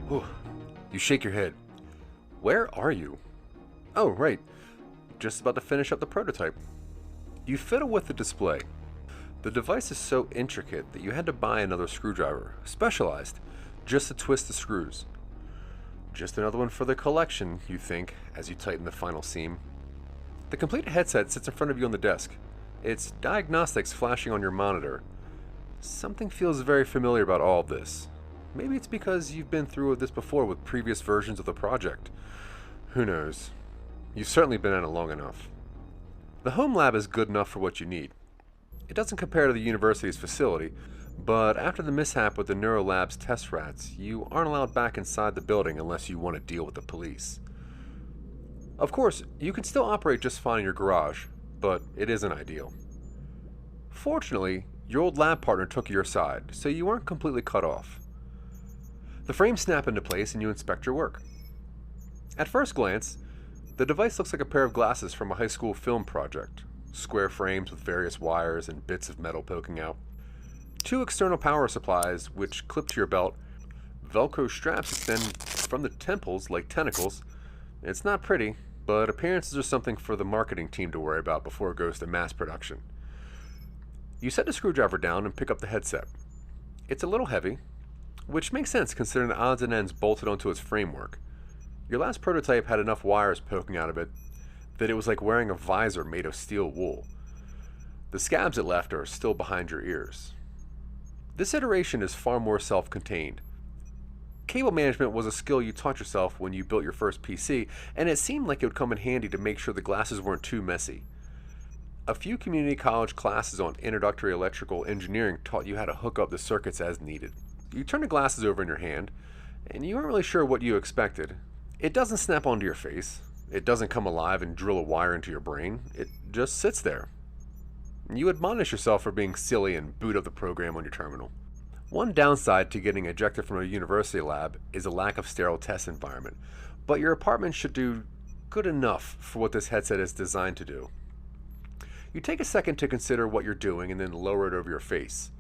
Whew. You shake your head. Where are you? Oh, right. Just about to finish up the prototype. You fiddle with the display. The device is so intricate that you had to buy another screwdriver, specialized, just to twist the screws. Just another one for the collection, you think, as you tighten the final seam. The completed headset sits in front of you on the desk. Its diagnostics flashing on your monitor. Something feels very familiar about all of this. Maybe it's because you've been through this before with previous versions of the project. Who knows? You've certainly been at it long enough. The home lab is good enough for what you need. It doesn't compare to the university's facility, but after the mishap with the Neurolab's test rats, you aren't allowed back inside the building unless you want to deal with the police. Of course, you can still operate just fine in your garage, but it isn't ideal. Fortunately, your old lab partner took your side, so you aren't completely cut off. The frames snap into place and you inspect your work. At first glance, the device looks like a pair of glasses from a high school film project. Square frames with various wires and bits of metal poking out. 2 external power supplies which clip to your belt. Velcro straps extend from the temples like tentacles. It's not pretty, but appearances are something for the marketing team to worry about before it goes to mass production. You set the screwdriver down and pick up the headset. It's a little heavy, which makes sense considering the odds and ends bolted onto its framework. Your last prototype had enough wires poking out of it that it was like wearing a visor made of steel wool. The scabs it left are still behind your ears. This iteration is far more self-contained. Cable management was a skill you taught yourself when you built your first PC, and it seemed like it would come in handy to make sure the glasses weren't too messy. A few community college classes on introductory electrical engineering taught you how to hook up the circuits as needed. You turn the glasses over in your hand, and you aren't really sure what you expected. It doesn't snap onto your face. It doesn't come alive and drill a wire into your brain. It just sits there. You admonish yourself for being silly and boot up the program on your terminal. One downside to getting ejected from a university lab is a lack of sterile test environment, but your apartment should do good enough for what this headset is designed to do. You take a second to consider what you're doing and then lower it over your face.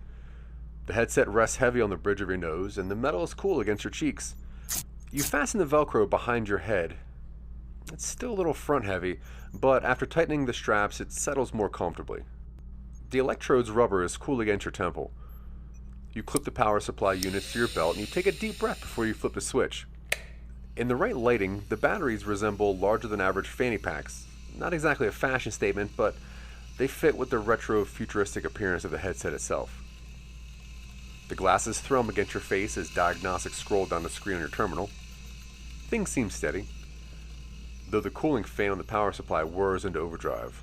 The headset rests heavy on the bridge of your nose and the metal is cool against your cheeks. You fasten the Velcro behind your head. It's still a little front heavy, but after tightening the straps it settles more comfortably. The electrode's rubber is cool against your temple. You clip the power supply units to your belt and you take a deep breath before you flip the switch. In the right lighting, the batteries resemble larger than average fanny packs. Not exactly a fashion statement, but they fit with the retro futuristic appearance of the headset itself. The glasses thrum against your face as diagnostics scroll down the screen on your terminal. Things seem steady, though the cooling fan on the power supply whirs into overdrive.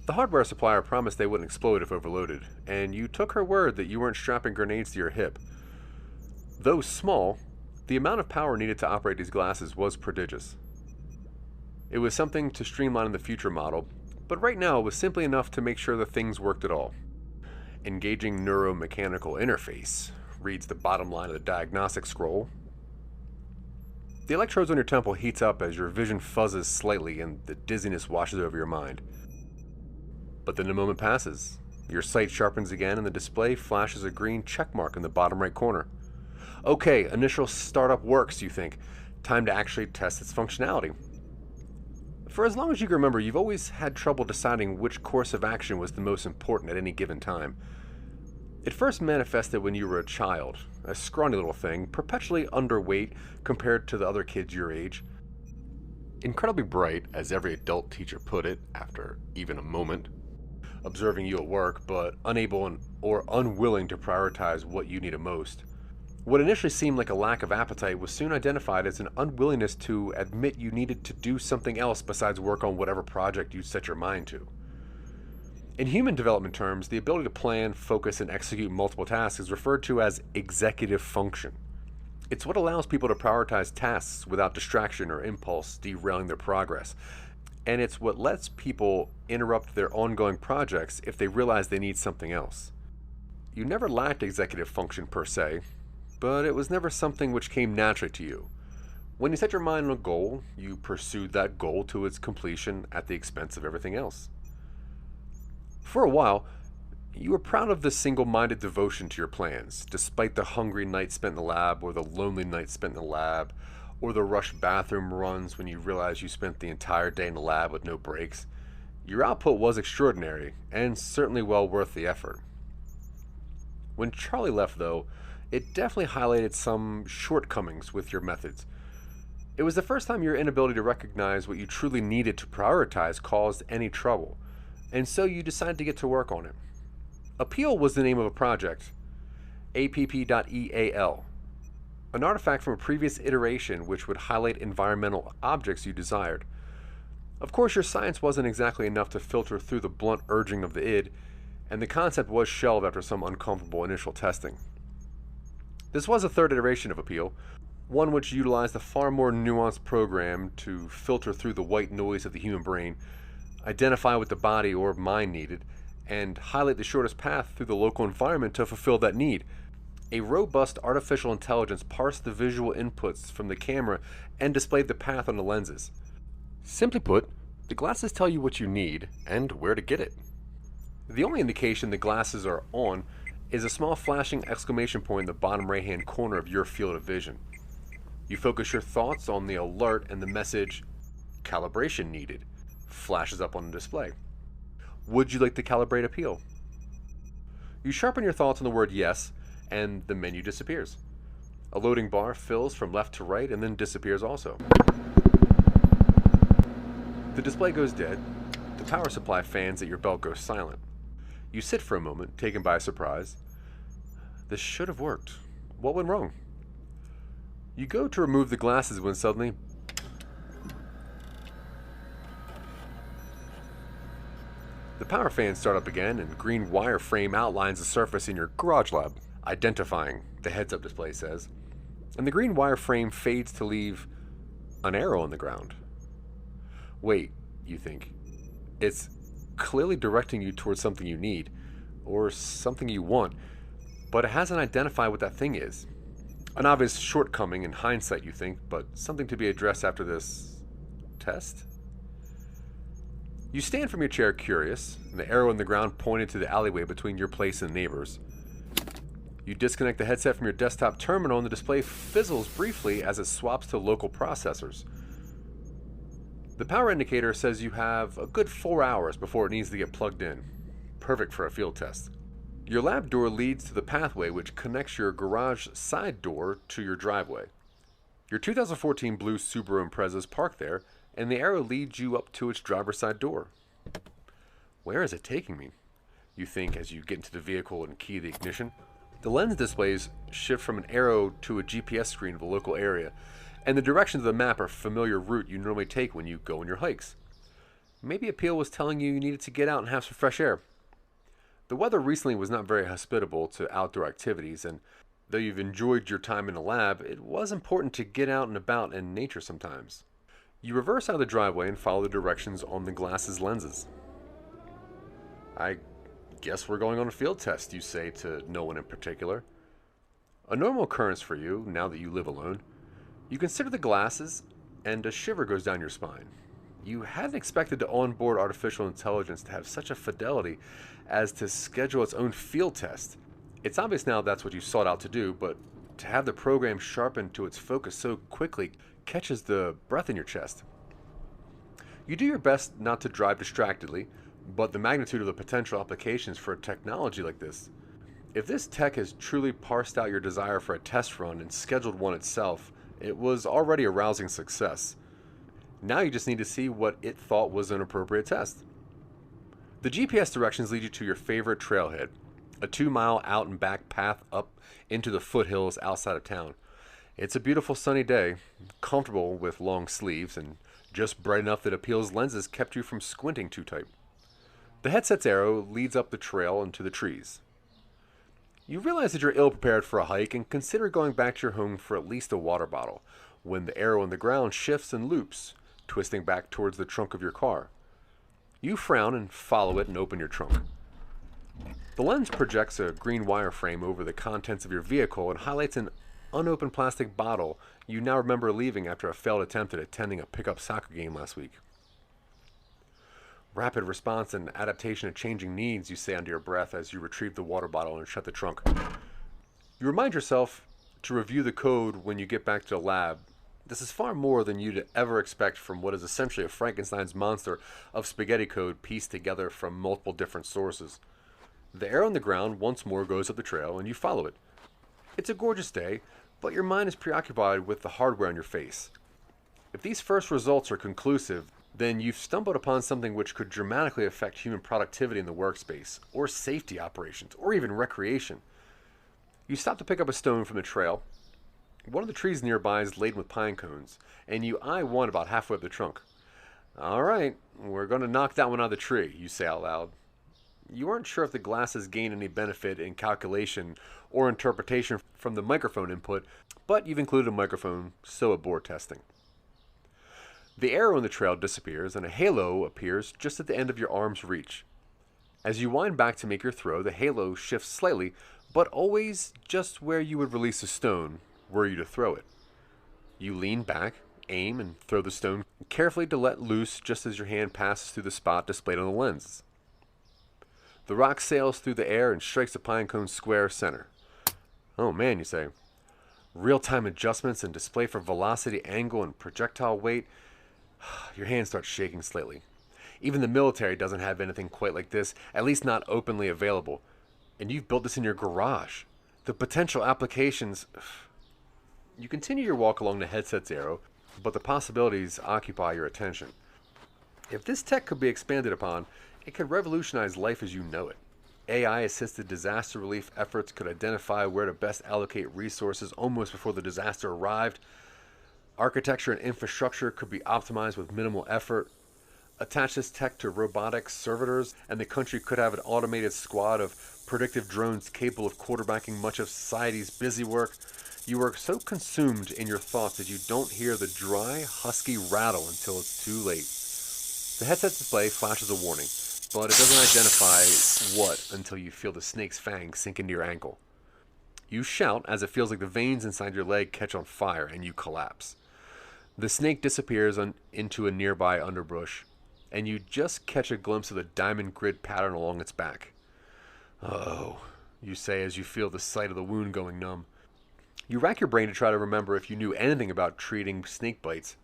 The hardware supplier promised they wouldn't explode if overloaded, and you took her word that you weren't strapping grenades to your hip. Though small, the amount of power needed to operate these glasses was prodigious. It was something to streamline in the future model, but right now it was simply enough to make sure the things worked at all. Engaging neuromechanical interface, reads the bottom line of the diagnostic scroll. The electrodes on your temple heats up as your vision fuzzes slightly and the dizziness washes over your mind. But then the moment passes. Your sight sharpens again and the display flashes a green check mark in the bottom right corner. Okay, initial startup works, you think. Time to actually test its functionality. For as long as you can remember, you've always had trouble deciding which course of action was the most important at any given time. It first manifested when you were a child, a scrawny little thing, perpetually underweight compared to the other kids your age. Incredibly bright, as every adult teacher put it, after even a moment. Observing you at work, but unable or unwilling to prioritize what you needed most. What initially seemed like a lack of appetite was soon identified as an unwillingness to admit you needed to do something else besides work on whatever project you set your mind to. In human development terms, the ability to plan, focus, and execute multiple tasks is referred to as executive function. It's what allows people to prioritize tasks without distraction or impulse derailing their progress. And it's what lets people interrupt their ongoing projects if they realize they need something else. You never lacked executive function per se, but it was never something which came naturally to you. When you set your mind on a goal, you pursued that goal to its completion at the expense of everything else. For a while, You were proud of this single-minded devotion to your plans, despite the hungry nights spent in the lab, or the lonely nights spent in the lab, or the rushed bathroom runs when you realized you spent the entire day in the lab with no breaks. Your output was extraordinary, and certainly well worth the effort. When Charlie left, though, it definitely highlighted some shortcomings with your methods. It was the first time your inability to recognize what you truly needed to prioritize caused any trouble, and so you decided to get to work on it. APPeal was the name of a project, APP.eal, an artifact from a previous iteration which would highlight environmental objects you desired. Of course, your science wasn't exactly enough to filter through the blunt urging of the id, and the concept was shelved after some uncomfortable initial testing. This was a third iteration of APPeal, one which utilized a far more nuanced program to filter through the white noise of the human brain, identify what the body or mind needed, and highlight the shortest path through the local environment to fulfill that need. A robust artificial intelligence parsed the visual inputs from the camera and displayed the path on the lenses. Simply put, the glasses tell you what you need and where to get it. The only indication the glasses are on is a small flashing exclamation point in the bottom right-hand corner of your field of vision. You focus your thoughts on the alert and the message, "Calibration needed," flashes up on the display. Would you like to calibrate APPeal? You sharpen your thoughts on the word yes, and the menu disappears. A loading bar fills from left to right and then disappears also. The display goes dead. The power supply fans at your belt go silent. You sit for a moment, taken by surprise. This should have worked. What went wrong? You go to remove the glasses when suddenly the power fans start up again, and green wireframe outlines the surface in your garage lab, identifying, the heads-up display says. And the green wireframe fades to leave an arrow on the ground. Wait, you think. It's clearly directing you towards something you need, or something you want, but it hasn't identified what that thing is. An obvious shortcoming in hindsight, you think, but something to be addressed after this test? You stand from your chair curious, and the arrow in the ground pointed to the alleyway between your place and the neighbor's. You disconnect the headset from your desktop terminal and the display fizzles briefly as it swaps to local processors. The power indicator says you have a good 4 hours before it needs to get plugged in. Perfect for a field test. Your lab door leads to the pathway which connects your garage side door to your driveway. Your 2014 blue Subaru Impreza is parked there, and the arrow leads you up to its driver's side door. Where is it taking me? You think as you get into the vehicle and key the ignition. The lens displays shift from an arrow to a GPS screen of the local area, and the directions of the map are a familiar route you normally take when you go on your hikes. Maybe APPeal was telling you needed to get out and have some fresh air. The weather recently was not very hospitable to outdoor activities, and though you've enjoyed your time in the lab, it was important to get out and about in nature sometimes. You reverse out of the driveway and follow the directions on the glasses lenses. I guess we're going on a field test, you say to no one in particular. A normal occurrence for you, now that you live alone. You consider the glasses, and a shiver goes down your spine. You hadn't expected the onboard artificial intelligence to have such a fidelity as to schedule its own field test. It's obvious now that's what you sought out to do, but to have the program sharpen to its focus so quickly catches the breath in your chest. You do your best not to drive distractedly, but the magnitude of the potential applications for a technology like this. If this tech has truly parsed out your desire for a test run and scheduled one itself, it was already a rousing success. Now you just need to see what it thought was an appropriate test. The GPS directions lead you to your favorite trailhead, a 2-mile out and back path up into the foothills outside of town. It's a beautiful sunny day, comfortable with long sleeves, and just bright enough that APPeal's lenses kept you from squinting too tight. The headset's arrow leads up the trail into the trees. You realize that you're ill-prepared for a hike and consider going back to your home for at least a water bottle, when the arrow on the ground shifts and loops, twisting back towards the trunk of your car. You frown and follow it and open your trunk. The lens projects a green wireframe over the contents of your vehicle and highlights an unopened plastic bottle you now remember leaving after a failed attempt at attending a pickup soccer game last week. Rapid response and adaptation to changing needs, you say under your breath as you retrieve the water bottle and shut the trunk. You remind yourself to review the code when you get back to the lab. This is far more than you'd ever expect from what is essentially a Frankenstein's monster of spaghetti code pieced together from multiple different sources. The arrow on the ground once more goes up the trail and you follow it. It's a gorgeous day, but your mind is preoccupied with the hardware on your face. If these first results are conclusive, then you've stumbled upon something which could dramatically affect human productivity in the workspace, or safety operations, or even recreation. You stop to pick up a stone from the trail. One of the trees nearby is laden with pine cones, and you eye one about halfway up the trunk. All right, we're going to knock that one out of the tree, you say out loud. You aren't sure if the glasses gain any benefit in calculation or interpretation from the microphone input, but you've included a microphone, so it bore testing. The arrow in the trail disappears and a halo appears just at the end of your arm's reach. As you wind back to make your throw, the halo shifts slightly, but always just where you would release a stone were you to throw it. You lean back, aim, and throw the stone carefully to let loose just as your hand passes through the spot displayed on the lens. The rock sails through the air and strikes the pine cone square center. Oh man, you say. Real-time adjustments and display for velocity, angle, and projectile weight. Your hand starts shaking slightly. Even the military doesn't have anything quite like this, at least not openly available. And you've built this in your garage. The potential applications... You continue your walk along the headset's arrow, but the possibilities occupy your attention. If this tech could be expanded upon, it could revolutionize life as you know it. AI-assisted disaster relief efforts could identify where to best allocate resources almost before the disaster arrived. Architecture and infrastructure could be optimized with minimal effort. Attach this tech to robotic servitors, and the country could have an automated squad of predictive drones capable of quarterbacking much of society's busy work. You are so consumed in your thoughts that you don't hear the dry, husky rattle until it's too late. The headset display flashes a warning, but it doesn't identify what until you feel the snake's fangs sink into your ankle. You shout as it feels like the veins inside your leg catch on fire and you collapse. The snake disappears into a nearby underbrush, and you just catch a glimpse of the diamond grid pattern along its back. Oh, you say as you feel the sight of the wound going numb. You rack your brain to try to remember if you knew anything about treating snake bites.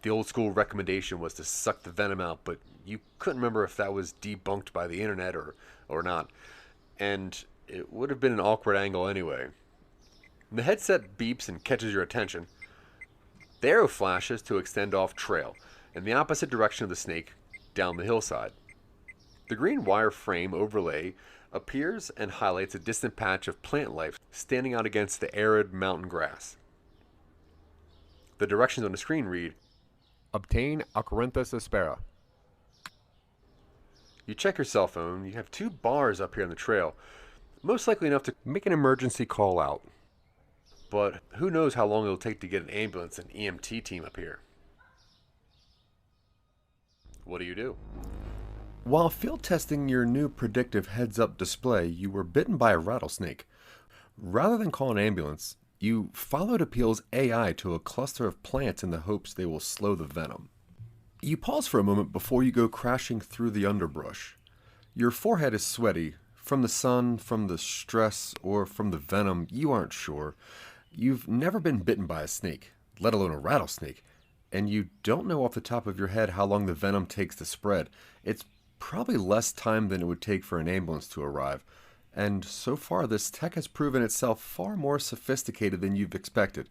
The old school recommendation was to suck the venom out, but you couldn't remember if that was debunked by the internet or not. And it would have been an awkward angle anyway. The headset beeps and catches your attention. The arrow flashes to extend off trail, in the opposite direction of the snake, down the hillside. The green wire frame overlay appears and highlights a distant patch of plant life standing out against the arid mountain grass. The directions on the screen read, Obtain Acaranthus aspera. You check your cell phone. You have 2 bars up here on the trail, most likely enough to make an emergency call out. But who knows how long it'll take to get an ambulance and EMT team up here. What do? While field testing your new predictive heads-up display, you were bitten by a rattlesnake. Rather than call an ambulance, you followed APPeal's AI to a cluster of plants in the hopes they will slow the venom. You pause for a moment before you go crashing through the underbrush. Your forehead is sweaty, from the sun, from the stress, or from the venom, you aren't sure. You've never been bitten by a snake, let alone a rattlesnake, and you don't know off the top of your head how long the venom takes to spread. It's probably less time than it would take for an ambulance to arrive, and so far this tech has proven itself far more sophisticated than you've expected.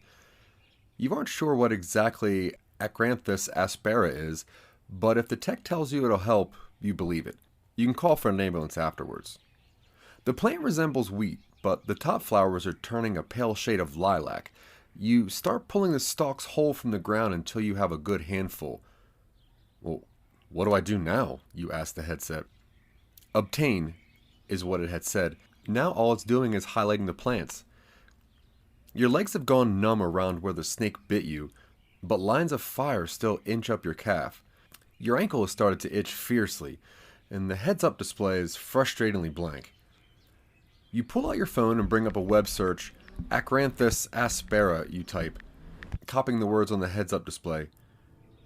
You aren't sure what exactly Acaranthus aspera is, but if the tech tells you it'll help, you believe it. You can call for an ambulance afterwards. The plant resembles wheat, but the top flowers are turning a pale shade of lilac. You start pulling the stalks whole from the ground until you have a good handful. Well, what do I do now? You ask the headset. Obtain is what it had said. Now all it's doing is highlighting the plants. Your legs have gone numb around where the snake bit you, but lines of fire still inch up your calf. Your ankle has started to itch fiercely, and the heads-up display is frustratingly blank. You pull out your phone and bring up a web search, Acaranthus aspera, you type, copying the words on the heads-up display.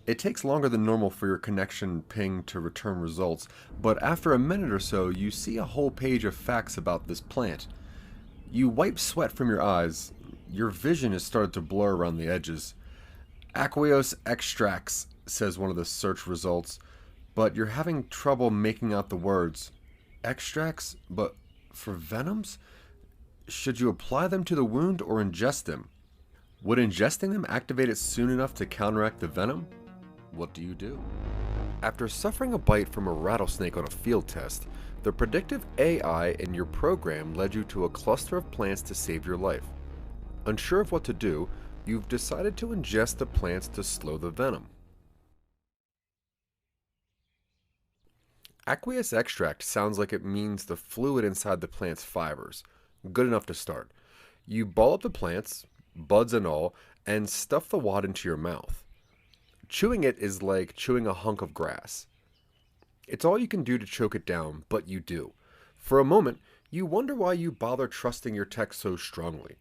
It takes longer than normal for your connection ping to return results, but after a minute or so, you see a whole page of facts about this plant. You wipe sweat from your eyes. Your vision has started to blur around the edges. Aqueous extracts, says one of the search results, but you're having trouble making out the words. Extracts? But for venoms? Should you apply them to the wound or ingest them? Would ingesting them activate it soon enough to counteract the venom? What do? After suffering a bite from a rattlesnake on a field test, the predictive AI in your program led you to a cluster of plants to save your life. Unsure of what to do, you've decided to ingest the plants to slow the venom. Aqueous extract sounds like it means the fluid inside the plant's fibers. Good enough to start. You ball up the plants, buds and all, and stuff the wad into your mouth. Chewing it is like chewing a hunk of grass. It's all you can do to choke it down, but you do. For a moment, you wonder why you bother trusting your tech so strongly.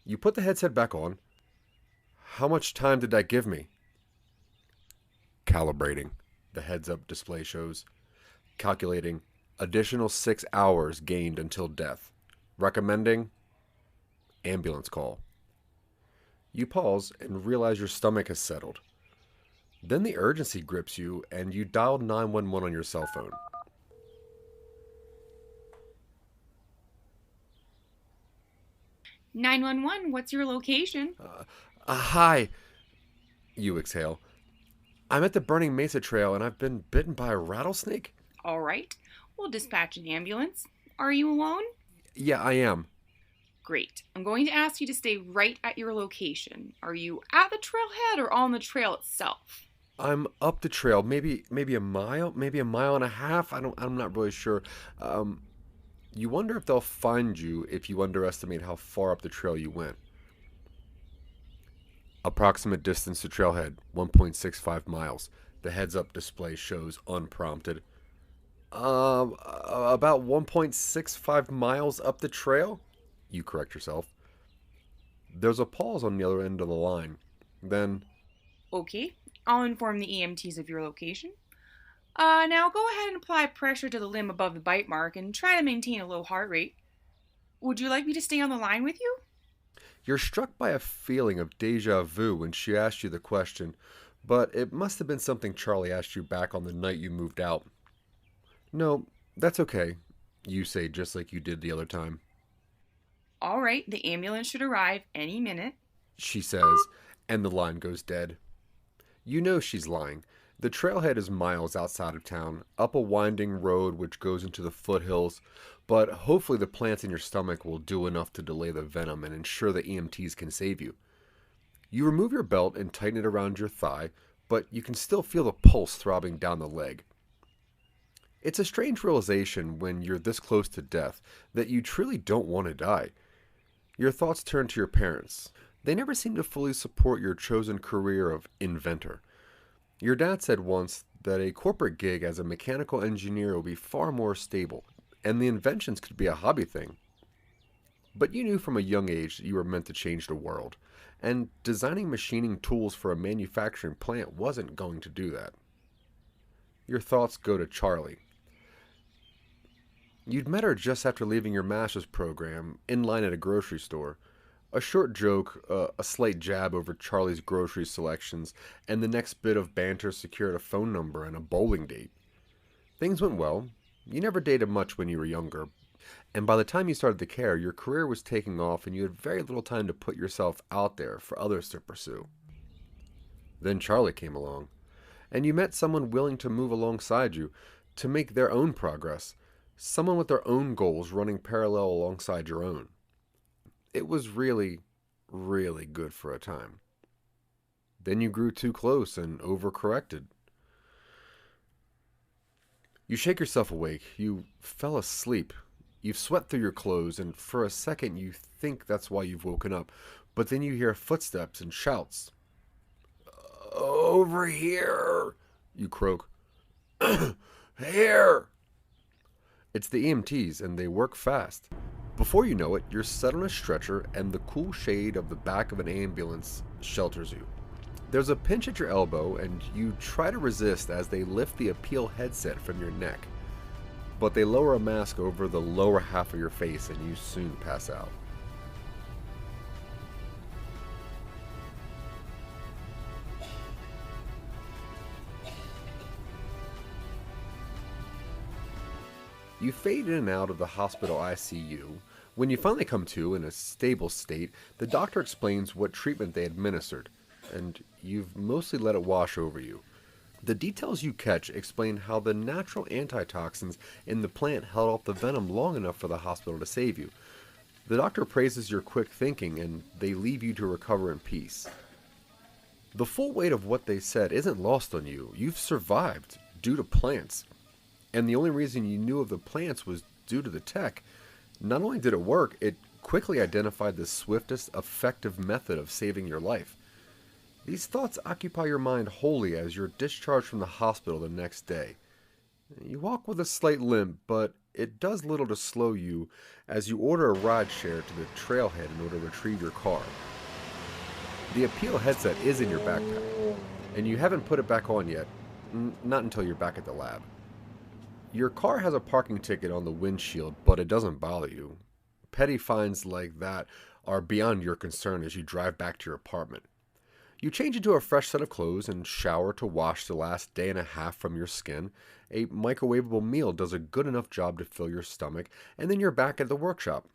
You put the headset back on. How much time did that give me? Calibrating, the heads-up display shows. Calculating, additional 6 hours gained until death. Recommending, ambulance call. You pause and realize your stomach has settled. Then the urgency grips you and you dial 911 on your cell phone. What's your location? Hi, you exhale. I'm at the Burning Mesa Trail and I've been bitten by a rattlesnake. All right, we'll dispatch an ambulance. Are you alone? Yeah, I am. Great. I'm going to ask you to stay right at your location. Are you at the trailhead or on the trail itself? I'm up the trail, maybe a mile, maybe a mile and a half. I'm not really sure. You wonder if they'll find you if you underestimate how far up the trail you went. Approximate distance to trailhead, 1.65 miles. The heads-up display shows unprompted. About 1.65 miles up the trail? You correct yourself. There's a pause on the other end of the line. Then, Okay, I'll inform the EMTs of your location. Now go ahead and apply pressure to the limb above the bite mark and try to maintain a low heart rate. Would you like me to stay on the line with you? you're struck by a feeling of deja vu when she asked you the question, but it must have been something Charlie asked you back on the night you moved out. No, that's okay, you say just like you did the other time. All right, the ambulance should arrive any minute. She says, and the line goes dead. You know she's lying. The trailhead is miles outside of town, up a winding road which goes into the foothills, but hopefully the plants in your stomach will do enough to delay the venom and ensure the EMTs can save you. You remove your belt and tighten it around your thigh, but you can still feel the pulse throbbing down the leg. It's a strange realization when you're this close to death that you truly don't want to die. Your thoughts turn to your parents. They never seem to fully support your chosen career of inventor. Your dad said once that a corporate gig as a mechanical engineer will be far more stable, and the inventions could be a hobby thing. But you knew from a young age that you were meant to change the world, and designing machining tools for a manufacturing plant wasn't going to do that. Your thoughts go to Charlie. You'd met her just after leaving your master's program, in line at a grocery store. A short joke, a slight jab over Charlie's grocery selections, and the next bit of banter secured a phone number and a bowling date. Things went well. You never dated much when you were younger, and by the time you started to care, your career was taking off and you had very little time to put yourself out there for others to pursue. Then Charlie came along, and you met someone willing to move alongside you, to make their own progress, someone with their own goals running parallel alongside your own. It was really, really good for a time. Then you grew too close and overcorrected. You shake yourself awake. You fell asleep. You've sweat through your clothes, and for a second you think that's why you've woken up. But then you hear footsteps and shouts. "Over here!" you croak. "Here!" It's the EMTs, and they work fast. Before you know it, you're set on a stretcher, and the cool shade of the back of an ambulance shelters you. There's a pinch at your elbow, and you try to resist as they lift the APP.eal headset from your neck. But they lower a mask over the lower half of your face, and you soon pass out. You fade in and out of the hospital ICU. When you finally come to in a stable state, the doctor explains what treatment they administered, and you've mostly let it wash over you. The details you catch explain how the natural antitoxins in the plant held off the venom long enough for the hospital to save you. The doctor praises your quick thinking, and they leave you to recover in peace. The full weight of what they said isn't lost on you. You've survived due to plants. And the only reason you knew of the plants was due to the tech. Not only did it work, it quickly identified the swiftest, effective method of saving your life. These thoughts occupy your mind wholly as you're discharged from the hospital the next day. You walk with a slight limp, but it does little to slow you as you order a ride share to the trailhead in order to retrieve your car. The APP.eal headset is in your backpack, and you haven't put it back on yet, not until you're back at the lab. Your car has a parking ticket on the windshield, but it doesn't bother you. Petty fines like that are beyond your concern as you drive back to your apartment. You change into a fresh set of clothes and shower to wash the last day and a half from your skin. A microwavable meal does a good enough job to fill your stomach, and then you're back at the workshop.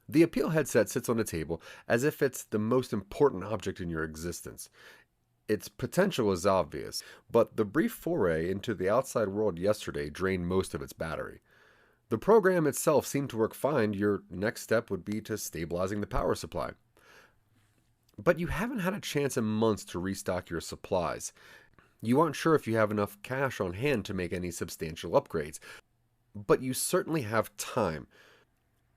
The APP.eal headset sits on the table as if it's the most important object in your existence. Its potential is obvious, but the brief foray into the outside world yesterday drained most of its battery. The program itself seemed to work fine. Your next step would be to stabilizing the power supply. But you haven't had a chance in months to restock your supplies. You aren't sure if you have enough cash on hand to make any substantial upgrades, but you certainly have time.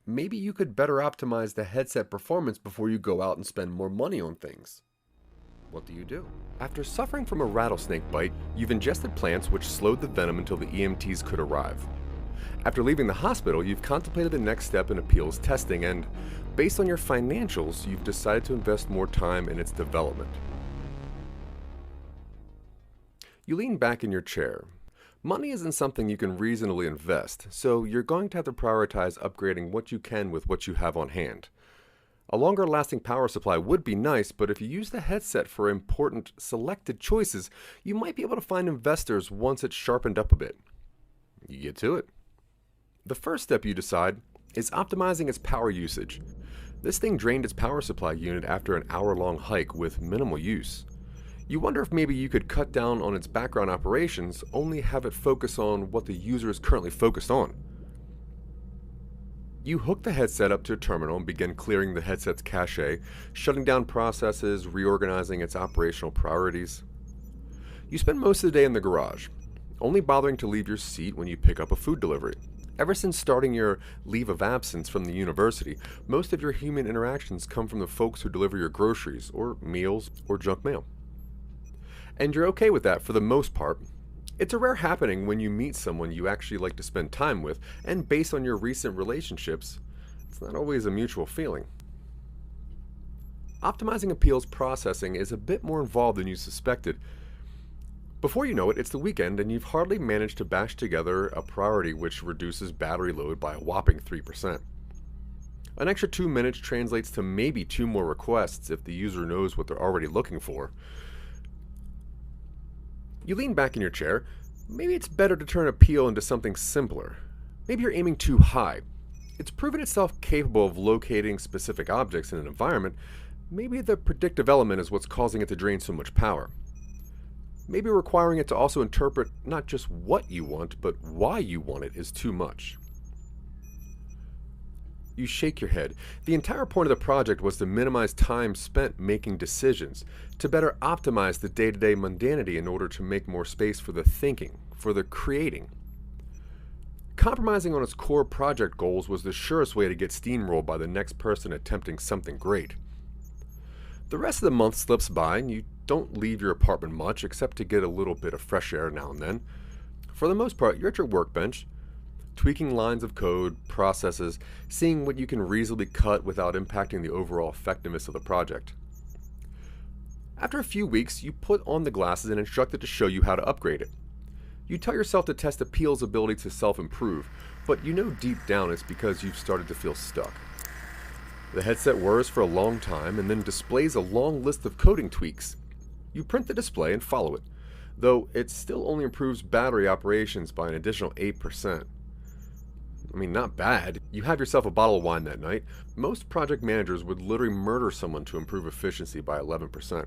Maybe you could better optimize the headset performance before you go out and spend more money on things. What do? After suffering from a rattlesnake bite, you've ingested plants which slowed the venom until the EMTs could arrive. After leaving the hospital, you've contemplated the next step in APP.eal's testing, and based on your financials, you've decided to invest more time in its development. You lean back in your chair. Money isn't something you can reasonably invest, so you're going to have to prioritize upgrading what you can with what you have on hand. A longer lasting power supply would be nice, but if you use the headset for important selected choices, you might be able to find investors once it's sharpened up a bit. You get to it. The first step you decide is optimizing its power usage. This thing drained its power supply unit after an hour-long hike with minimal use. You wonder if maybe you could cut down on its background operations, only have it focus on what the user is currently focused on. You hook the headset up to a terminal and begin clearing the headset's cache, shutting down processes, reorganizing its operational priorities. You spend most of the day in the garage, only bothering to leave your seat when you pick up a food delivery. Ever since starting your leave of absence from the university, most of your human interactions come from the folks who deliver your groceries, or meals, or junk mail. And you're okay with that for the most part. It's a rare happening when you meet someone you actually like to spend time with, and based on your recent relationships, it's not always a mutual feeling. Optimizing APP.eal's processing is a bit more involved than you suspected. Before you know it, it's the weekend and you've hardly managed to bash together a priority which reduces battery load by a whopping 3%. An extra 2 minutes translates to maybe 2 more requests if the user knows what they're already looking for. You lean back in your chair. Maybe it's better to turn APP.eal into something simpler. Maybe you're aiming too high. It's proven itself capable of locating specific objects in an environment. Maybe the predictive element is what's causing it to drain so much power. Maybe requiring it to also interpret not just what you want, but why you want it is too much. You shake your head. The entire point of the project was to minimize time spent making decisions, to better optimize the day-to-day mundanity in order to make more space for the thinking, for the creating. Compromising on its core project goals was the surest way to get steamrolled by the next person attempting something great. The rest of the month slips by and you don't leave your apartment much except to get a little bit of fresh air now and then. For the most part, you're at your workbench, tweaking lines of code, processes, seeing what you can reasonably cut without impacting the overall effectiveness of the project. After a few weeks, you put on the glasses and instruct it to show you how to upgrade it. You tell yourself to test APPeal's ability to self-improve, but you know deep down it's because you've started to feel stuck. The headset whirs for a long time and then displays a long list of coding tweaks. You print the display and follow it, though it still only improves battery operations by an additional 8%. I mean, not bad. You have yourself a bottle of wine that night. Most project managers would literally murder someone to improve efficiency by 11%.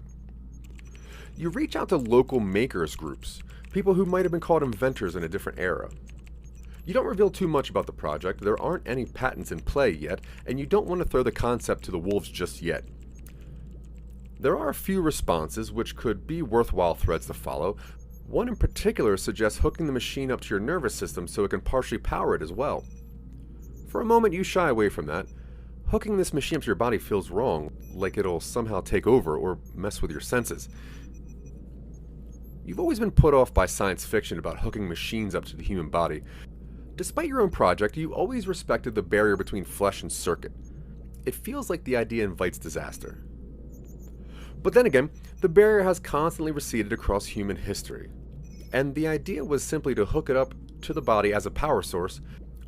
You reach out to local makers groups, people who might have been called inventors in a different era. You don't reveal too much about the project, there aren't any patents in play yet, and you don't want to throw the concept to the wolves just yet. There are a few responses which could be worthwhile threads to follow. One in particular suggests hooking the machine up to your nervous system so it can partially power it as well. For a moment you shy away from that. Hooking this machine up to your body feels wrong, like it'll somehow take over or mess with your senses. You've always been put off by science fiction about hooking machines up to the human body. Despite your own project, you always respected the barrier between flesh and circuit. It feels like the idea invites disaster. But then again, the barrier has constantly receded across human history. And the idea was simply to hook it up to the body as a power source.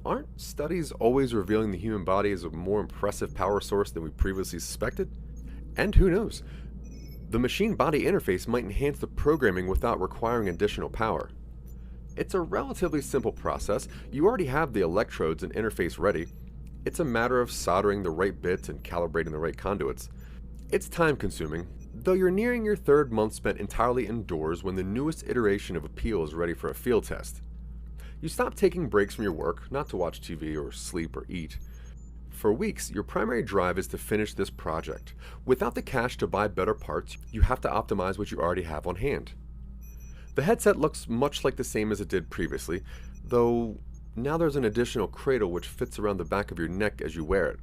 Aren't studies always revealing the human body as a more impressive power source than we previously suspected? And who knows? The machine-body interface might enhance the programming without requiring additional power. It's a relatively simple process. You already have the electrodes and interface ready. It's a matter of soldering the right bits and calibrating the right conduits. It's time-consuming, though you're nearing your third month spent entirely indoors when the newest iteration of APPeal is ready for a field test. You stop taking breaks from your work, not to watch TV or sleep or eat. For weeks, your primary drive is to finish this project. Without the cash to buy better parts, you have to optimize what you already have on hand. The headset looks much like the same as it did previously, though now there's an additional cradle which fits around the back of your neck as you wear it.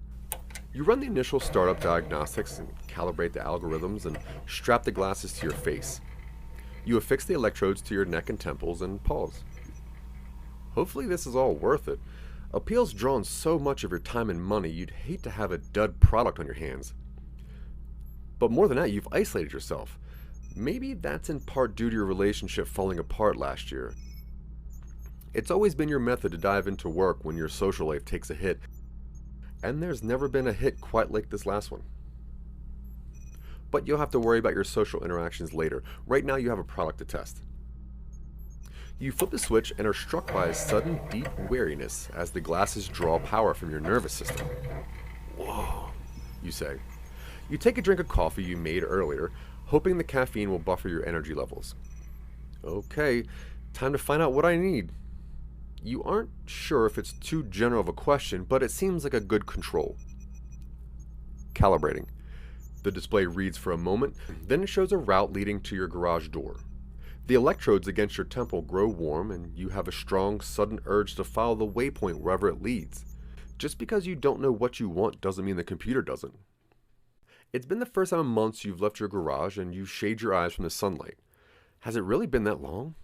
You run the initial startup diagnostics and calibrate the algorithms and strap the glasses to your face. You affix the electrodes to your neck and temples and pause. Hopefully this is all worth it. APPeal's drawn so much of your time and money, you'd hate to have a dud product on your hands. But more than that, you've isolated yourself. Maybe that's in part due to your relationship falling apart last year. It's always been your method to dive into work when your social life takes a hit, and there's never been a hit quite like this last one. But you'll have to worry about your social interactions later. Right now you have a product to test. You flip the switch and are struck by a sudden deep weariness as the glasses draw power from your nervous system. Whoa, you say. You take a drink of coffee you made earlier, hoping the caffeine will buffer your energy levels. Okay, time to find out what I need. You aren't sure if it's too general of a question, but it seems like a good control. Calibrating. The display reads for a moment, then it shows a route leading to your garage door. The electrodes against your temple grow warm, and you have a strong, sudden urge to follow the waypoint wherever it leads. Just because you don't know what you want doesn't mean the computer doesn't. It's been the first time in months you've left your garage and you shade your eyes from the sunlight. Has it really been that long?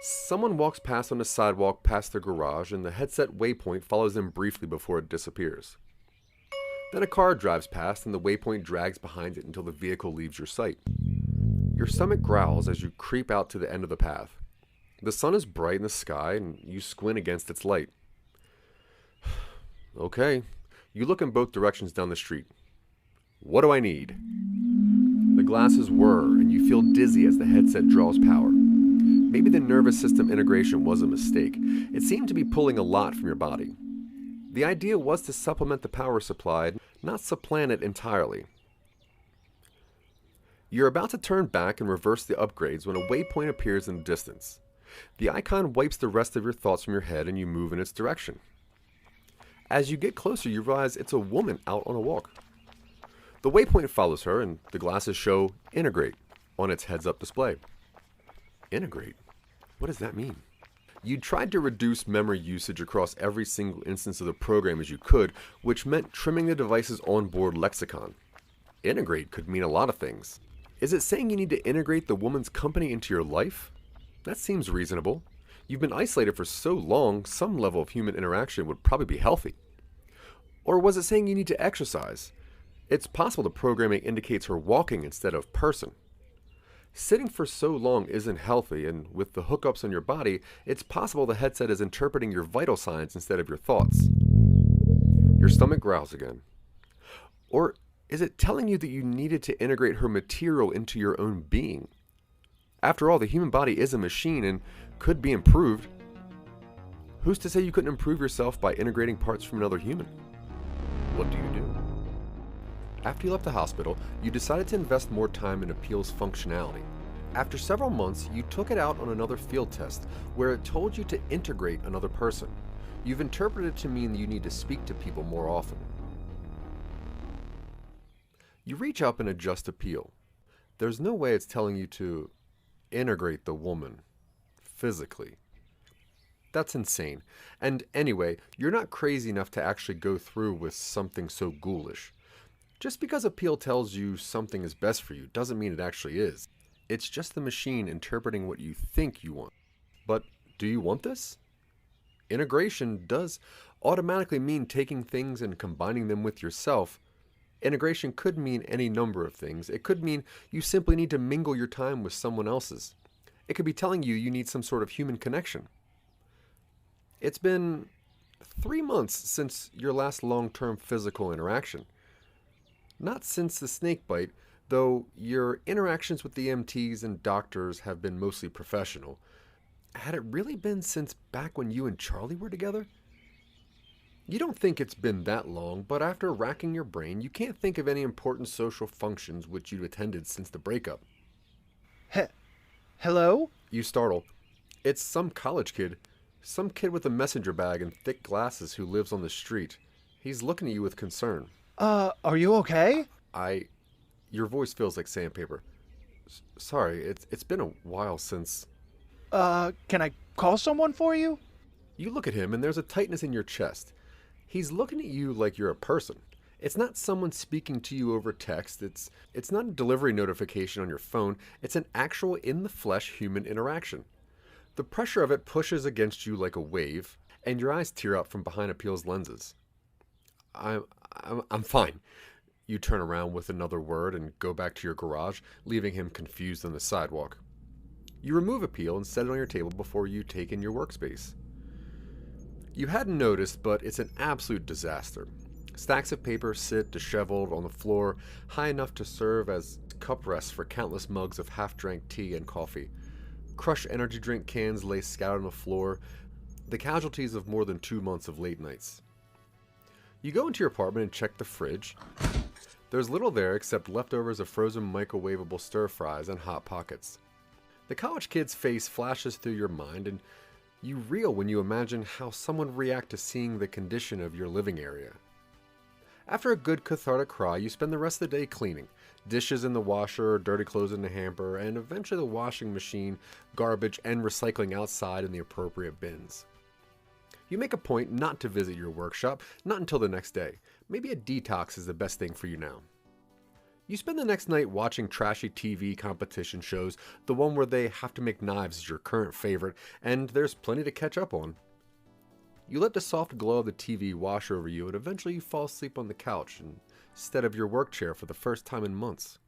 Someone walks past on the sidewalk past their garage, and the headset waypoint follows them briefly before it disappears. Then a car drives past and the waypoint drags behind it until the vehicle leaves your sight. Your stomach growls as you creep out to the end of the path. The sun is bright in the sky and you squint against its light. Okay, you look in both directions down the street. What do I need? The glasses whir and you feel dizzy as the headset draws power. Maybe the nervous system integration was a mistake. It seemed to be pulling a lot from your body. The idea was to supplement the power supply, not supplant it entirely. You're about to turn back and reverse the upgrades when a waypoint appears in the distance. The icon wipes the rest of your thoughts from your head and you move in its direction. As you get closer, you realize it's a woman out on a walk. The waypoint follows her and the glasses show Integrate on its heads-up display. Integrate? What does that mean? You tried to reduce memory usage across every single instance of the program as you could, which meant trimming the device's onboard lexicon. Integrate could mean a lot of things. Is it saying you need to integrate the woman's company into your life? That seems reasonable. You've been isolated for so long, some level of human interaction would probably be healthy. Or was it saying you need to exercise? It's possible the programming indicates her walking instead of person. Sitting for so long isn't healthy, and with the hookups on your body, it's possible the headset is interpreting your vital signs instead of your thoughts. Your stomach growls again. Or is it telling you that you needed to integrate her material into your own being? After all, the human body is a machine and could be improved. Who's to say you couldn't improve yourself by integrating parts from another human? What do you do? After you left the hospital, you decided to invest more time in APPeal's functionality. After several months, you took it out on another field test where it told you to integrate another person. You've interpreted it to mean you need to speak to people more often. You reach up and adjust APPeal. There's no way it's telling you to integrate the woman physically. That's insane. And anyway, you're not crazy enough to actually go through with something so ghoulish. Just because APPeal tells you something is best for you doesn't mean it actually is. It's just the machine interpreting what you think you want. But do you want this? Integration does automatically mean taking things and combining them with yourself. Integration could mean any number of things. It could mean you simply need to mingle your time with someone else's. It could be telling you you need some sort of human connection. It's been 3 months since your last long-term physical interaction. Not since the snake bite, though your interactions with the EMTs and doctors have been mostly professional. Had it really been since back when you and Charlie were together? You don't think it's been that long, but after racking your brain, you can't think of any important social functions which you'd attended since the breakup. Hello? You startle. It's some college kid. Some kid with a messenger bag and thick glasses who lives on the street. He's looking at you with concern. Are you okay? Your voice feels like sandpaper. Sorry, it's been a while since... Can I call someone for you? You look at him and there's a tightness in your chest. He's looking at you like you're a person. It's not someone speaking to you over text. It's not a delivery notification on your phone. It's an actual in-the-flesh human interaction. The pressure of it pushes against you like a wave, and your eyes tear up from behind APPeal's lenses. I'm fine. You turn around with another word and go back to your garage, leaving him confused on the sidewalk. You remove APPeal and set it on your table before you take in your workspace. You hadn't noticed, but it's an absolute disaster. Stacks of paper sit disheveled on the floor, high enough to serve as cup rests for countless mugs of half-drank tea and coffee. Crushed energy drink cans lay scattered on the floor, the casualties of more than 2 months of late nights. You go into your apartment and check the fridge. There's little there except leftovers of frozen microwavable stir-fries and Hot Pockets. The college kid's face flashes through your mind, and you reel when you imagine how someone would react to seeing the condition of your living area. After a good cathartic cry, you spend the rest of the day cleaning. Dishes in the washer, dirty clothes in the hamper, and eventually the washing machine, garbage, and recycling outside in the appropriate bins. You make a point not to visit your workshop, not until the next day. Maybe a detox is the best thing for you now. You spend the next night watching trashy TV competition shows, the one where they have to make knives is your current favorite, and there's plenty to catch up on. You let the soft glow of the TV wash over you, and eventually you fall asleep on the couch instead of your work chair for the first time in months.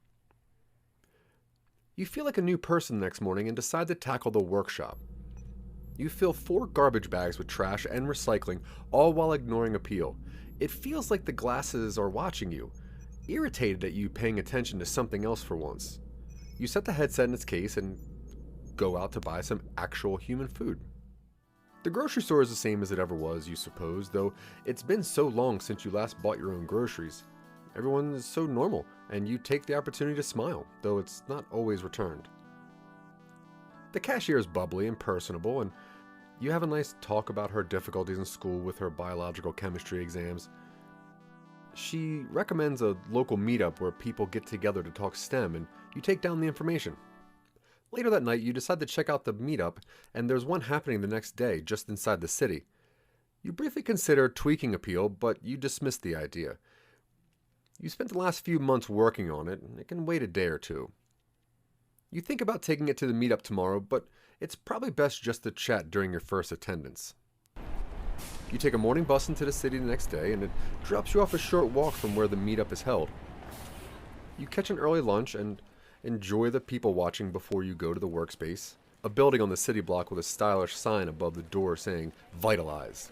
You feel like a new person the next morning and decide to tackle the workshop. You fill 4 garbage bags with trash and recycling, all while ignoring APPeal. It feels like the glasses are watching you, irritated at you paying attention to something else for once. You set the headset in its case and go out to buy some actual human food. The grocery store is the same as it ever was, you suppose, though it's been so long since you last bought your own groceries. Everyone is so normal, and you take the opportunity to smile, though it's not always returned. The cashier is bubbly and personable, and you have a nice talk about her difficulties in school with her biological chemistry exams. She recommends a local meetup where people get together to talk STEM, and you take down the information. Later that night, you decide to check out the meetup, and there's one happening the next day, just inside the city. You briefly consider tweaking APPeal, but you dismiss the idea. You spent the last few months working on it, and it can wait a day or two. You think about taking it to the meetup tomorrow, but it's probably best just to chat during your first attendance. You take a morning bus into the city the next day, and it drops you off a short walk from where the meetup is held. You catch an early lunch, and Enjoy the people watching before you go to the workspace. A building on the city block with a stylish sign above the door saying Vitalize.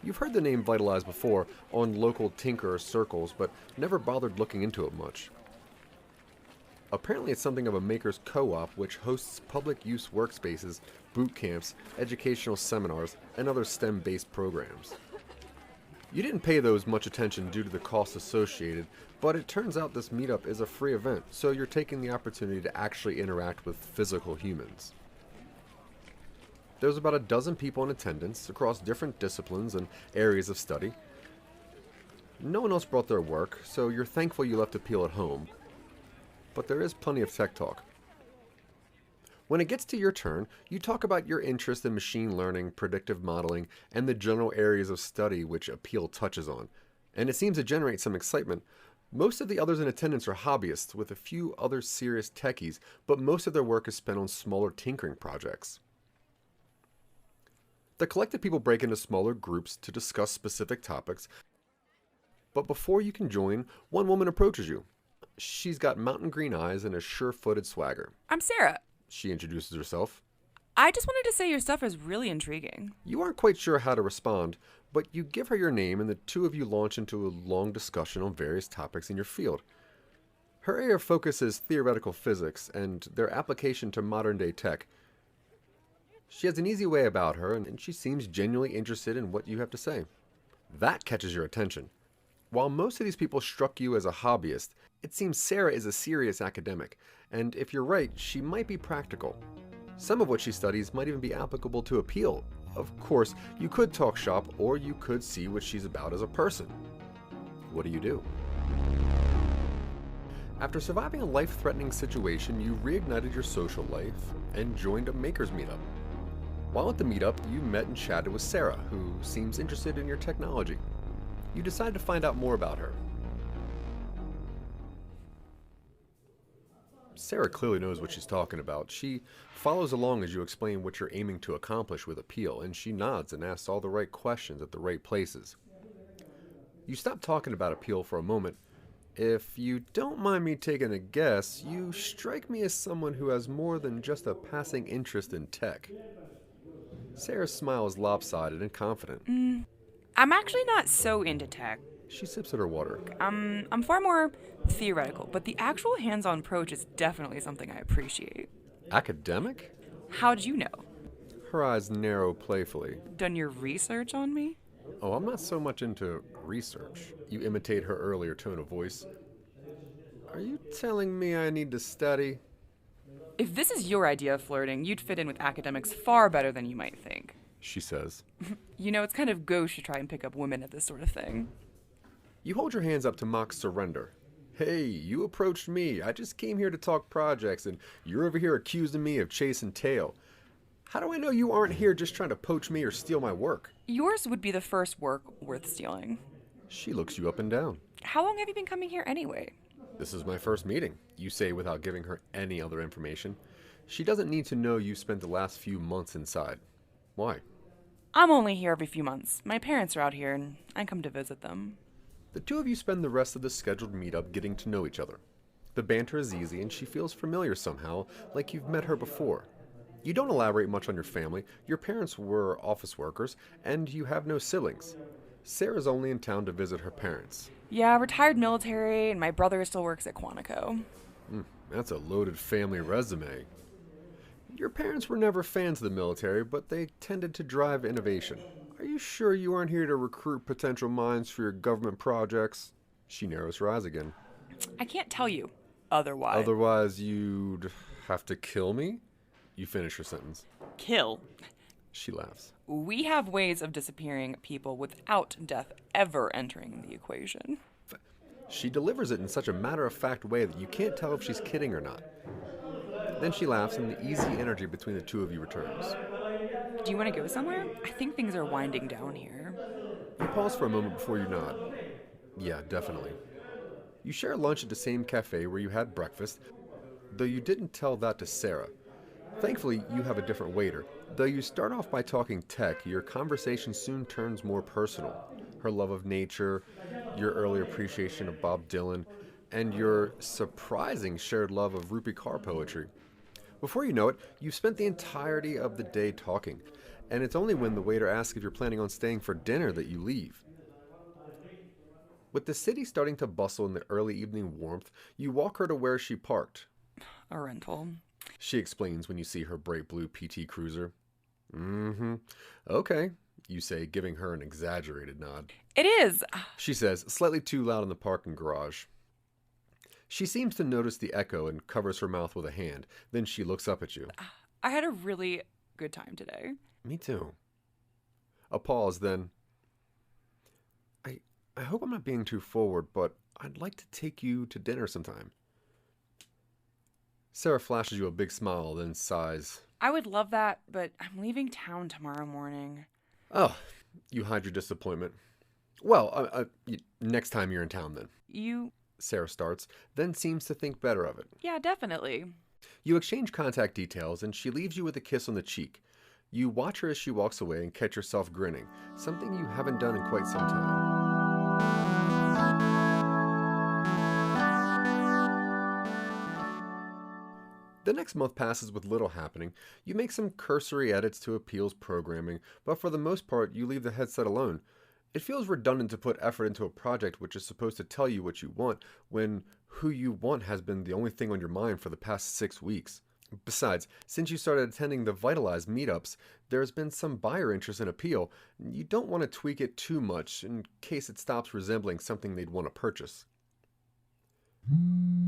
You've heard the name Vitalize before on local tinkerer circles, but never bothered looking into it much. Apparently it's something of a maker's co-op which hosts public use workspaces, boot camps, educational seminars, and other STEM-based programs. You didn't pay those much attention due to the costs associated, but it turns out this meetup is a free event, so you're taking the opportunity to actually interact with physical humans. There's about a dozen people in attendance across different disciplines and areas of study. No one else brought their work, so you're thankful you left APP.eal at home. But there is plenty of tech talk. When it gets to your turn, you talk about your interest in machine learning, predictive modeling, and the general areas of study which APP.eal touches on, and it seems to generate some excitement. Most of the others in attendance are hobbyists, with a few other serious techies, but most of their work is spent on smaller tinkering projects. The collected people break into smaller groups to discuss specific topics, but before you can join, one woman approaches you. She's got mountain green eyes and a sure-footed swagger. I'm Sarah. She introduces herself. I just wanted to say your stuff is really intriguing. You aren't quite sure how to respond, but you give her your name and the two of you launch into a long discussion on various topics in your field. Her area of focus is theoretical physics and their application to modern-day tech. She has an easy way about her, and she seems genuinely interested in what you have to say. That catches your attention. While most of these people struck you as a hobbyist, it seems Sarah is a serious academic, and if you're right, she might be practical. Some of what she studies might even be applicable to APP.eal. Of course, you could talk shop, or you could see what she's about as a person. What do? After surviving a life-threatening situation, you reignited your social life and joined a makers meetup. While at the meetup, you met and chatted with Sarah, who seems interested in your technology. You decide to find out more about her. Sarah clearly knows what she's talking about. She follows along as you explain what you're aiming to accomplish with APP.eal, and she nods and asks all the right questions at the right places. You stop talking about APP.eal for a moment. If you don't mind me taking a guess, you strike me as someone who has more than just a passing interest in tech. Sarah's smile is lopsided and confident. I'm actually not so into tech. She sips at her water. I'm far more theoretical, but the actual hands-on approach is definitely something I appreciate. Academic? How'd you know? Her eyes narrow playfully. Done your research on me? Oh, I'm not so much into research. You imitate her earlier tone of voice. Are you telling me I need to study? If this is your idea of flirting, you'd fit in with academics far better than you might think. She says. You know, it's kind of gauche to try and pick up women at this sort of thing. You hold your hands up to mock surrender. Hey, you approached me. I just came here to talk projects, and you're over here accusing me of chasing tail. How do I know you aren't here just trying to poach me or steal my work? Yours would be the first work worth stealing. She looks you up and down. How long have you been coming here anyway? This is my first meeting, you say without giving her any other information. She doesn't need to know you spent the last few months inside. Why? I'm only here every few months. My parents are out here, and I come to visit them. The two of you spend the rest of the scheduled meetup getting to know each other. The banter is easy, and she feels familiar somehow, like you've met her before. You don't elaborate much on your family. Your parents were office workers, and you have no siblings. Sarah's only in town to visit her parents. Yeah, retired military, and my brother still works at Quantico. That's a loaded family resume. Your parents were never fans of the military, but they tended to drive innovation. Are you sure you aren't here to recruit potential minds for your government projects? She narrows her eyes again. I can't tell you. Otherwise. Otherwise, you'd have to kill me? You finish her sentence. Kill. She laughs. We have ways of disappearing people without death ever entering the equation. She delivers it in such a matter-of-fact way that you can't tell if she's kidding or not. Then she laughs, and the easy energy between the two of you returns. Do you want to go somewhere? I think things are winding down here. You pause for a moment before you nod. Yeah, definitely. You share lunch at the same cafe where you had breakfast, though you didn't tell that to Sarah. Thankfully, you have a different waiter. Though you start off by talking tech, your conversation soon turns more personal. Her love of nature, your early appreciation of Bob Dylan, and your surprising shared love of Rupi Kaur poetry. Before you know it, you've spent the entirety of the day talking, and it's only when the waiter asks if you're planning on staying for dinner that you leave. With the city starting to bustle in the early evening warmth, you walk her to where she parked. A rental. She explains when you see her bright blue PT Cruiser. Mm-hmm. Okay, you say, giving her an exaggerated nod. It is. She says, slightly too loud in the parking garage. She seems to notice the echo and covers her mouth with a hand. Then she looks up at you. I had a really good time today. Me too. A pause, then. I hope I'm not being too forward, but I'd like to take you to dinner sometime. Sarah flashes you a big smile, then sighs. I would love that, but I'm leaving town tomorrow morning. Oh, you hide your disappointment. Well, next time you're in town, then. Sarah starts, then seems to think better of it. Yeah, definitely. You exchange contact details, and she leaves you with a kiss on the cheek. You watch her as she walks away and catch yourself grinning, something you haven't done in quite some time. The next month passes with little happening. You make some cursory edits to APPeal's programming, but for the most part, you leave the headset alone. It feels redundant to put effort into a project which is supposed to tell you what you want, when who you want has been the only thing on your mind for the past 6 weeks. Besides, since you started attending the Vitalized meetups, there's been some buyer interest in APPeal. You don't want to tweak it too much in case it stops resembling something they'd want to purchase.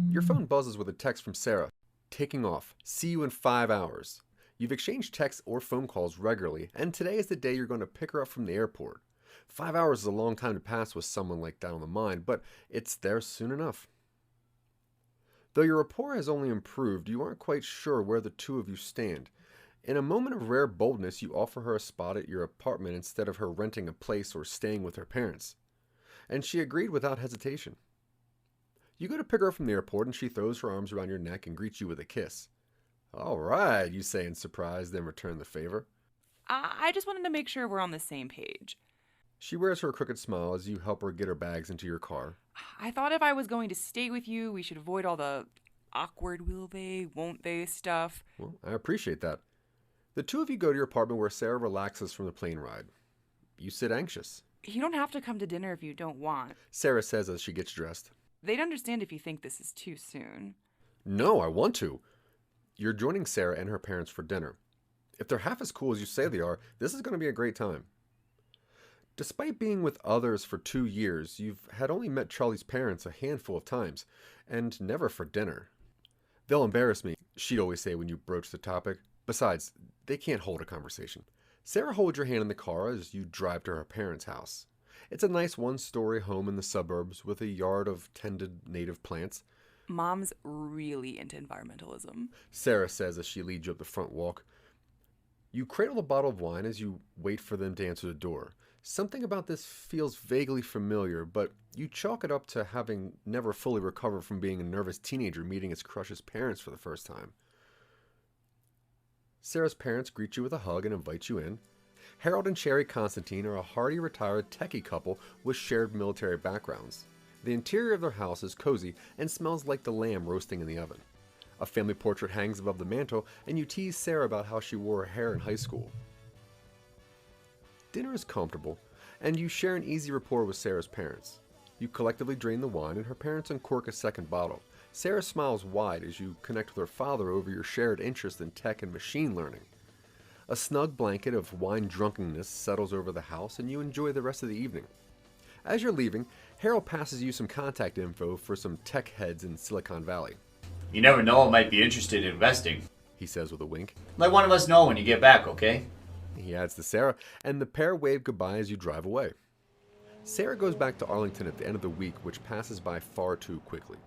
Your phone buzzes with a text from Sarah. Taking off. See you in 5 hours. You've exchanged texts or phone calls regularly, and today is the day you're going to pick her up from the airport. 5 hours is a long time to pass with someone like that on the mind, but it's there soon enough. Though your rapport has only improved, you aren't quite sure where the two of you stand. In a moment of rare boldness, you offer her a spot at your apartment instead of her renting a place or staying with her parents. And she agreed without hesitation. You go to pick her up from the airport, and she throws her arms around your neck and greets you with a kiss. All right, you say in surprise, then return the favor. I just wanted to make sure we're on the same page. She wears her crooked smile as you help her get her bags into your car. I thought if I was going to stay with you, we should avoid all the awkward will they, won't they stuff. Well, I appreciate that. The two of you go to your apartment where Sarah relaxes from the plane ride. You sit anxious. You don't have to come to dinner if you don't want. Sarah says as she gets dressed. They'd understand if you think this is too soon. No, I want to. You're joining Sarah and her parents for dinner. If they're half as cool as you say they are, this is going to be a great time. Despite being with others for 2 years, you've had only met Charlie's parents a handful of times, and never for dinner. They'll embarrass me, she'd always say when you broach the topic. Besides, they can't hold a conversation. Sarah holds your hand in the car as you drive to her parents' house. It's a nice one-story home in the suburbs with a yard of tended native plants. Mom's really into environmentalism, Sarah says as she leads you up the front walk. You cradle a bottle of wine as you wait for them to answer the door. Something about this feels vaguely familiar, but you chalk it up to having never fully recovered from being a nervous teenager meeting his crush's parents for the first time. Sarah's parents greet you with a hug and invite you in. Harold and Sherry Constantine are a hardy retired techie couple with shared military backgrounds. The interior of their house is cozy and smells like the lamb roasting in the oven. A family portrait hangs above the mantel, and you tease Sarah about how she wore her hair in high school. Dinner is comfortable, and you share an easy rapport with Sarah's parents. You collectively drain the wine, and her parents uncork a second bottle. Sarah smiles wide as you connect with her father over your shared interest in tech and machine learning. A snug blanket of wine drunkenness settles over the house, and you enjoy the rest of the evening. As you're leaving, Harold passes you some contact info for some tech heads in Silicon Valley. You never know, I might be interested in investing. He says with a wink. Let one of us know when you get back, okay? He adds to Sarah, and the pair wave goodbye as you drive away. Sarah goes back to Arlington at the end of the week, which passes by far too quickly.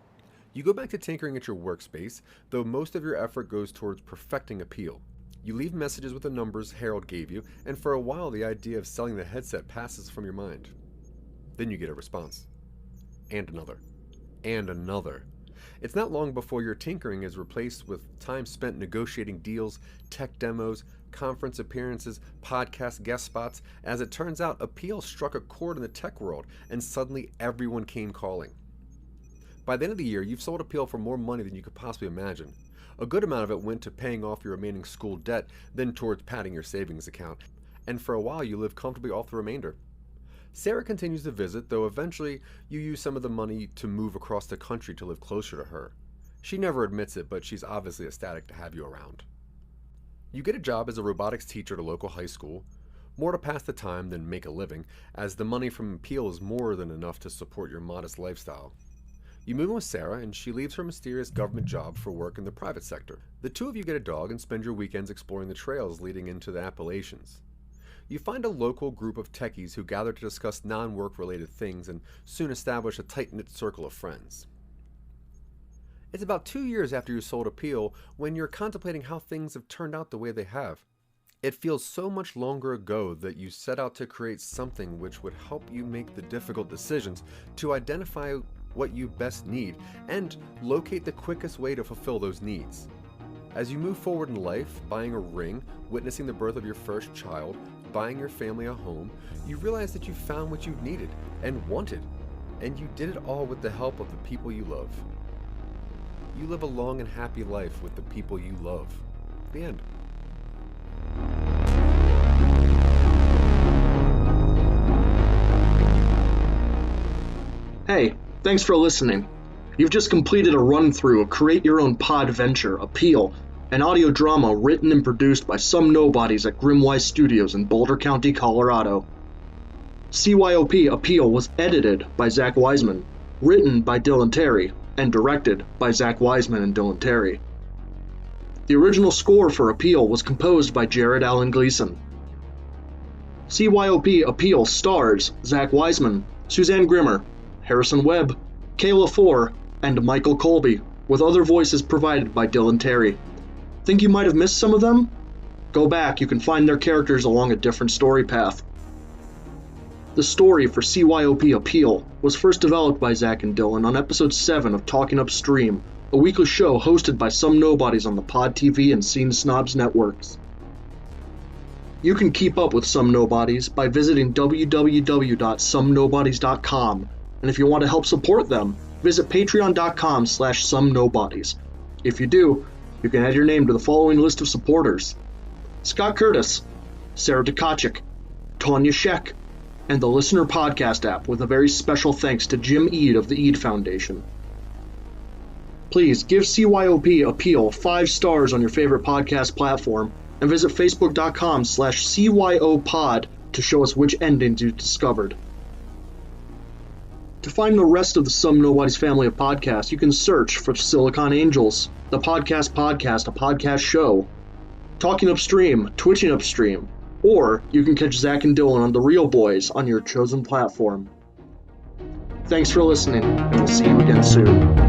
You go back to tinkering at your workspace, though most of your effort goes towards perfecting APPeal. You leave messages with the numbers Harold gave you, and for a while the idea of selling the headset passes from your mind. Then you get a response. And another. And another. It's not long before your tinkering is replaced with time spent negotiating deals, tech demos, conference appearances, podcast guest spots. As it turns out, APPeal struck a chord in the tech world, and suddenly everyone came calling. By the end of the year, you've sold APP.eal for more money than you could possibly imagine. A good amount of it went to paying off your remaining school debt, then towards padding your savings account, and for a while you lived comfortably off the remainder. Sarah continues to visit, though eventually you use some of the money to move across the country to live closer to her. She never admits it, but she's obviously ecstatic to have you around. You get a job as a robotics teacher at a local high school, more to pass the time than make a living, as the money from APP.eal is more than enough to support your modest lifestyle. You move in with Sarah, and she leaves her mysterious government job for work in the private sector. The two of you get a dog and spend your weekends exploring the trails leading into the Appalachians. You find a local group of techies who gather to discuss non-work related things and soon establish a tight-knit circle of friends. It's about 2 years after you sold APP.eal when you're contemplating how things have turned out the way they have. It feels so much longer ago that you set out to create something which would help you make the difficult decisions to identify what you best need and locate the quickest way to fulfill those needs. As you move forward in life, buying a ring, witnessing the birth of your first child, buying your family a home, you realize that you found what you needed and wanted, and you did it all with the help of the people you love. You live a long and happy life with the people you love. The end. Hey, thanks for listening. You've just completed a run-through of Create Your Own Podventure, APP.eal, an audio drama written and produced by some nobodies at Grimwise Studios in Boulder County, Colorado. CYOP APP.eal was edited by Zach Wiseman, written by Dylan Terry, and directed by Zach Wiseman and Dylan Terry. The original score for APP.eal was composed by Jared Allen Gleason. CYOP APP.eal stars Zach Wiseman, Suzanne Grimmer, Harrison Webb, Kayla Four, and Michael Colby, with other voices provided by Dylan Terry. Think you might have missed some of them? Go back, you can find their characters along a different story path. The story for CYOP APP.eal was first developed by Zach and Dylan on episode 7 of Talking Upstream, a weekly show hosted by some nobodies on the Pod TV and Scene Snobs networks. You can keep up with Some Nobodies by visiting www.somenobodies.com, and if you want to help support them, visit patreon.com/somenobodies. If you do, you can add your name to the following list of supporters: Scott Curtis, Sarah Tkachuk, Tonya Sheck, and the Listener Podcast app, with a very special thanks to Jim Eade of the Eade Foundation. Please give CYOP APP.eal 5 stars on your favorite podcast platform, and visit facebook.com/CYOPod to show us which endings you discovered. To find the rest of the Some Nobodies family of podcasts, you can search for Silicon Angels, the Podcast, a podcast show, Talking Upstream, Twitching Upstream, or you can catch Zach and Dylan on The Real Boys on your chosen platform. Thanks for listening, and we'll see you again soon.